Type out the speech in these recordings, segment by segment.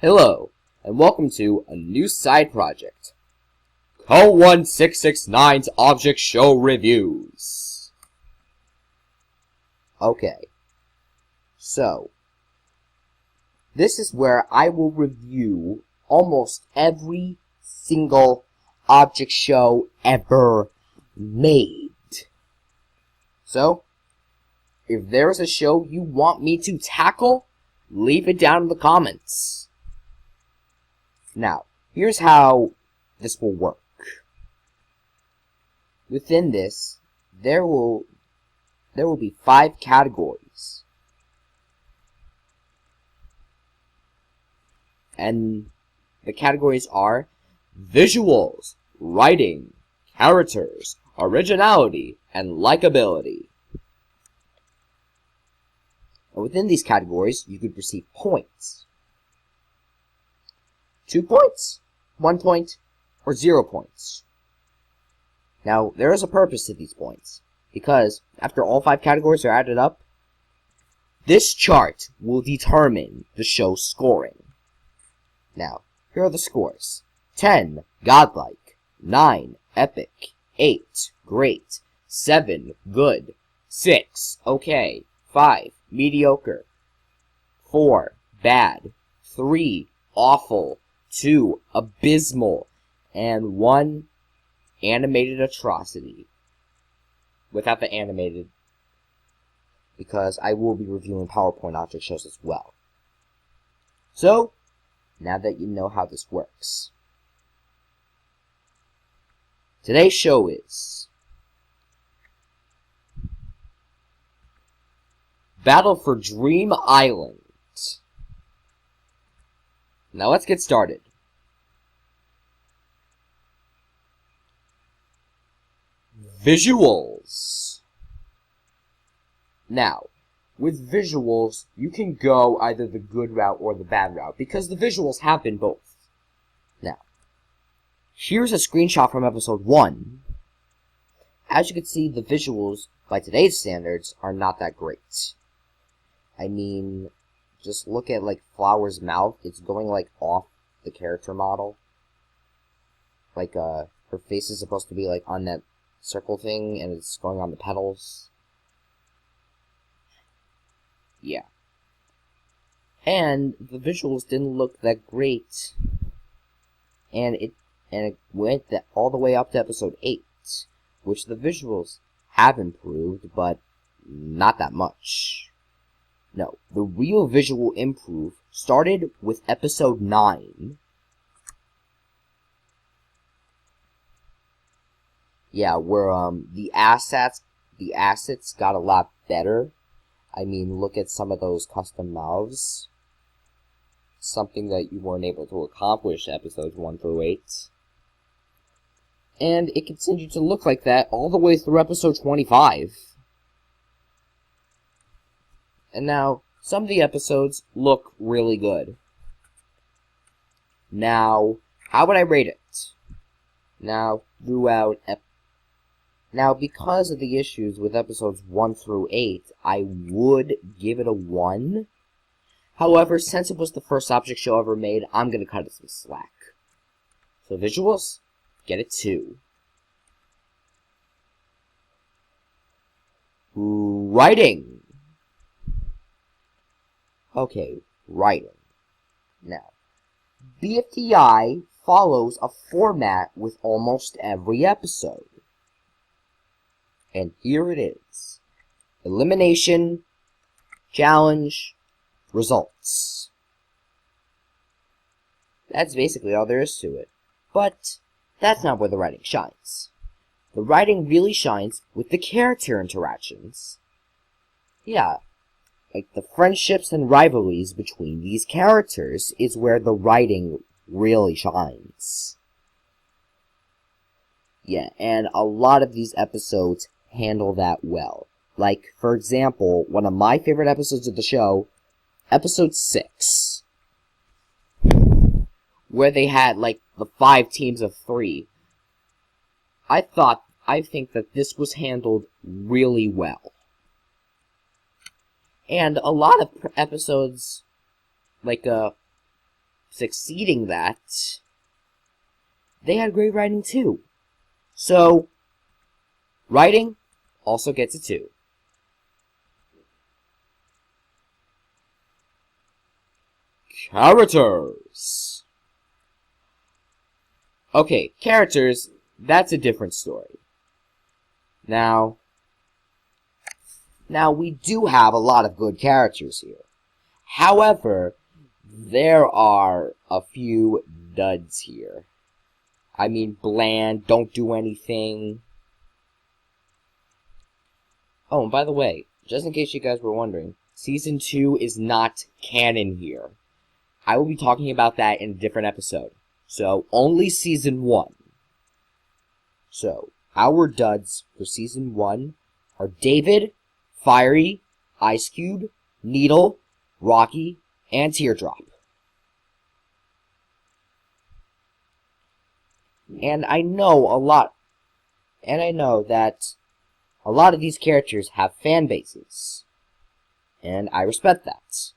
Hello, and welcome to a new side project, co1669's Object Show Reviews. Okay, so, this is where I will review almost every single object show ever made. So, if there's a show you want me to tackle, leave it down in the comments. Now, here's how this will work. Within this, there will be 5 categories. And the categories are visuals, writing, characters, originality, and likability. And within these categories, you could receive points. 2 points, 1 point, or 0 points. Now, there is a purpose to these points, because after all 5 categories are added up, this chart will determine the show's scoring. Now, here are the scores. 10, godlike. 9, epic. 8, great. 7, good. 6, okay. 5, mediocre. 4, bad. 3, awful. 2, abysmal. And 1, animated atrocity. Without the animated, because I will be reviewing PowerPoint object shows as well. So, now that you know how this works, today's show is Battle for Dream Island. Now let's get started. Visuals. Now, with visuals, you can go either the good route or the bad route, because the visuals have been both. Now, here's a screenshot from episode 1. As you can see, the visuals, by today's standards, are not that great. I mean, just look at, like, Flower's mouth. It's going, like, off the character model. Like, her face is supposed to be, like, on that circle thing, and it's going on the petals. Yeah. And the visuals didn't look that great. And it went all the way up to episode 8, which the visuals have improved, but not that much. No, the real visual improve started with episode 9. Yeah, where the assets got a lot better. I mean, look at some of those custom mouths. Something that you weren't able to accomplish episodes 1 through 8. And it continued to look like that all the way through episode 25. And now, some of the episodes look really good. Now, how would I rate it? Now, because of the issues with episodes 1 through 8, I would give it a 1. However, since it was the first object show ever made, I'm going to cut it some slack. So visuals, get a 2. Writing. Okay, writing. Now, BFTI follows a format with almost every episode. And here it is. Elimination, challenge, results. That's basically all there is to it. But that's not where the writing shines. The writing really shines with the character interactions. Yeah, like the friendships and rivalries between these characters is where the writing really shines. Yeah, and a lot of these episodes handle that well. Like, for example, one of my favorite episodes of the show, episode 6, where they had, like, the 5 teams of 3. I think that this was handled really well. And a lot of episodes, like, succeeding that, they had great writing too. So, writing also gets a 2. Characters. Okay, characters, that's a different story. Now, we do have a lot of good characters here. However, there are a few duds here. I mean, bland, don't do anything. Oh, and by the way, just in case you guys were wondering, Season 2 is not canon here. I will be talking about that in a different episode. So, only Season 1. So, our duds for Season 1 are David, Fiery, Ice Cube, Needle, Rocky, and Teardrop. And I know that a lot of these characters have fan bases. And I respect that.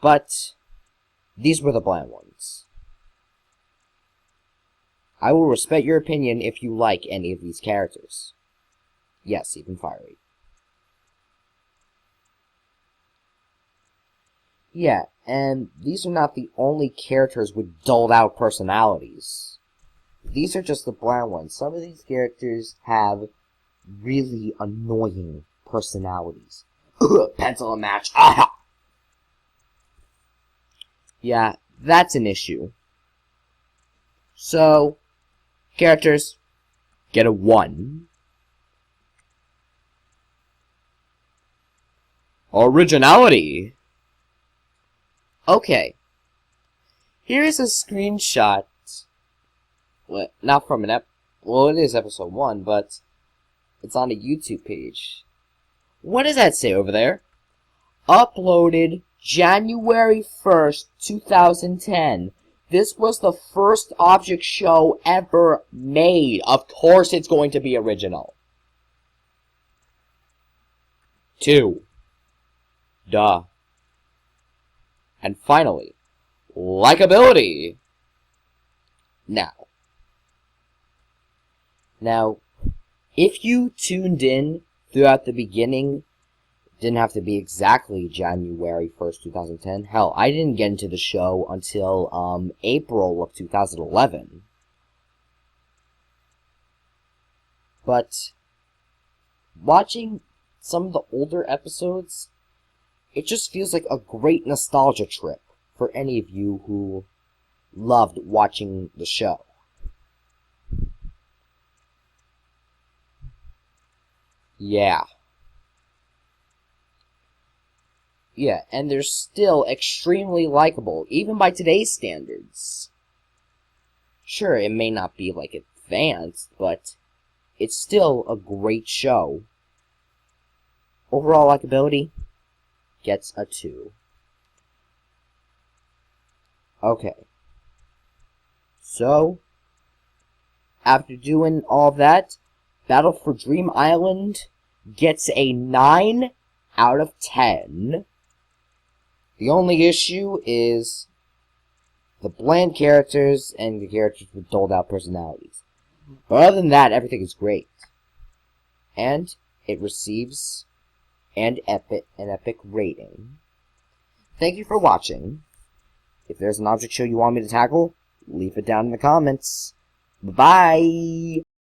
But these were the bland ones. I will respect your opinion if you like any of these characters. Yes, even Fiery. Yeah, and these are not the only characters with dulled out personalities. These are just the bland ones. Some of these characters have really annoying personalities. Pencil and match. Aha! Yeah, that's an issue. So, characters get a 1. Originality. Okay. Here's a screenshot. Well, not from well, it is episode 1, but it's on a YouTube page. What does that say over there? Uploaded January 1st, 2010. This was the first object show ever made. Of course it's going to be original. 2. Duh. And finally, likability. Now, if you tuned in throughout the beginning, it didn't have to be exactly January 1st, 2010. Hell, I didn't get into the show until April of 2011. But watching some of the older episodes, it just feels like a great nostalgia trip for any of you who loved watching the show. Yeah, and they're still extremely likable, even by today's standards. Sure, it may not be, like, advanced, but it's still a great show. Overall likability gets a 2. Okay. So, after doing all that, Battle for Dream Island gets a 9 out of 10. The only issue is the bland characters and the characters with doled out personalities. But other than that, everything is great. And it receives an epic rating. Thank you for watching. If there's an object show you want me to tackle, leave it down in the comments. Bye-bye!